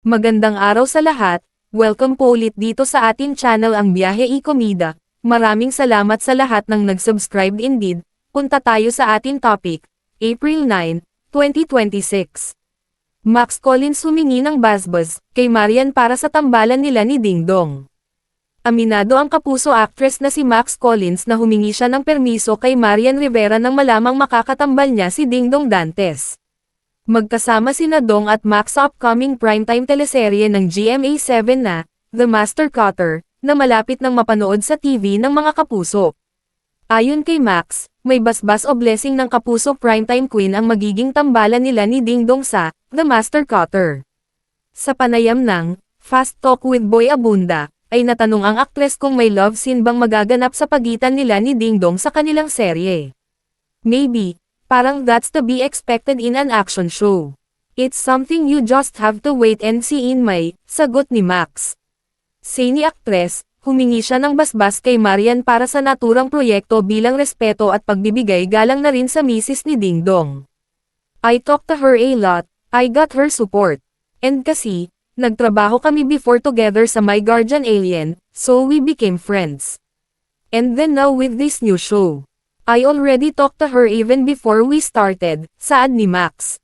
Magandang araw sa lahat, welcome po ulit dito sa atin channel ang Biyahe y Komida. Maraming salamat sa lahat ng nag-subscribe indeed. Punta tayo sa atin topic, April 9, 2026. Max Collins humingi ng basbas kay Marian para sa tambalan nila ni Ding Dong. Aminado ang kapuso actress na si Max Collins na humingi siya ng permiso kay Marian Rivera nang malamang makakatambal niya si Ding Dong Dantes. Magkasama sina Dong at Max sa upcoming primetime teleserye ng GMA7 na, The Master Cutter, na malapit nang mapanood sa TV ng mga kapuso. Ayon kay Max, may basbas o blessing ng kapuso primetime queen ang magiging tambalan nila ni Ding Dong sa, The Master Cutter. Sa panayam ng, Fast Talk with Boy Abunda, ay natanong ang aktres kung may love scene bang magaganap sa pagitan nila ni Ding Dong sa kanilang serye. Maybe. Parang that's to be expected in an action show. It's something you just have to wait and see in May, sagot ni Max. Say ni aktres, humingi siya ng basbas kay Marian para sa naturang proyekto bilang respeto at pagbibigay galang na rin sa misis ni Ding Dong. I talked to her a lot, I got her support. And kasi, nagtrabaho kami before together sa My Guardian Alien, so we became friends. And then now with this new show. I already talked to her even before we started, saad ni Max.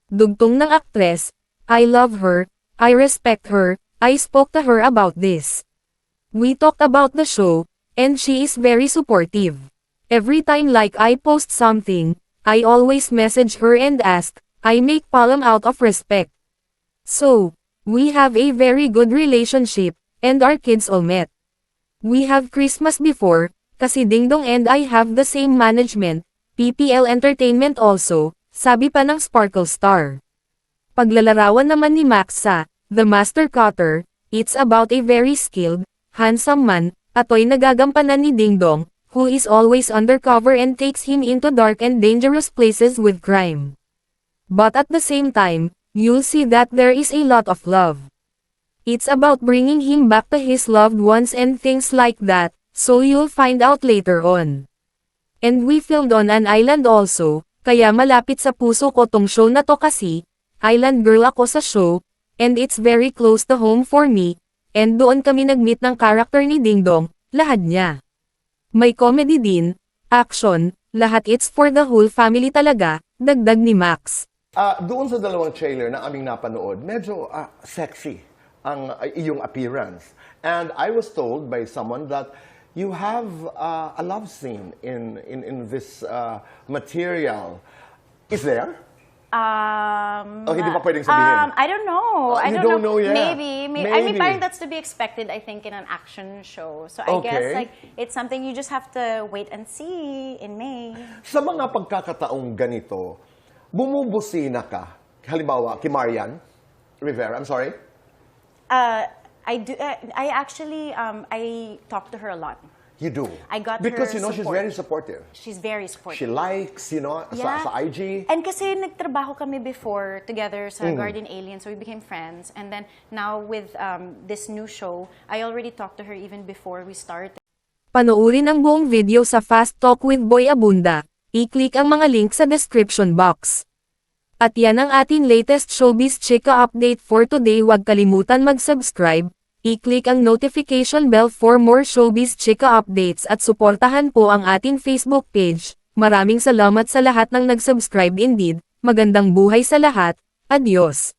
Dugtong ng aktres, I love her, I respect her, I spoke to her about this. We talked about the show, and she is very supportive. Every time like I post something, I always message her and ask, I make palm out of respect. So, we have a very good relationship, and our kids all met. We have Christmas before, kasi Ding Dong and I have the same management, PPL Entertainment also, sabi pa ng Sparkle Star. Paglalarawan naman ni Max sa The Master Cutter, it's about a very skilled, handsome man, ato'y nagagampanan ni Ding Dong, who is always undercover and takes him into dark and dangerous places with crime. But at the same time, you'll see that there is a lot of love. It's about bringing him back to his loved ones and things like that. So you'll find out later on. And we filmed on an island also, kaya malapit sa puso ko tong show na to kasi, island girl ako sa show, and it's very close to home for me, and doon kami nag-meet ng character ni Ding Dong, lahad niya. May comedy din, action, lahat it's for the whole family talaga, dagdag ni Max. Doon sa dalawang trailer na aming napanood, medyo sexy ang iyong appearance. And I was told by someone that you have a love scene in this material. Is there? Hindi pa pwedeng sabihin. I don't know. I you don't know yet. Maybe. I mean, parang that's to be expected, I think, in an action show. So I guess like it's something you just have to wait and see in May. Sa mga pagkakataong ganito, bumubusina ka. Halimbawa, kay Marian Rivera, I'm sorry? I do. I actually, I talk to her a lot. You do? I got because, her she's support. very supportive. She's very supportive. She likes, sa IG. And kasi nagtrabaho kami before together sa Guardian Alien, so we became friends. And then now with this new show, I already talked to her even before we started. Panoorin ang buong video sa Fast Talk with Boy Abunda. I-click ang mga link sa description box. At yan ang ating latest showbiz chika update for today. Huwag kalimutan mag-subscribe, i-click ang notification bell for more showbiz chika updates at suportahan po ang ating Facebook page. Maraming salamat sa lahat ng nag-subscribe indeed. Magandang buhay sa lahat. Adios.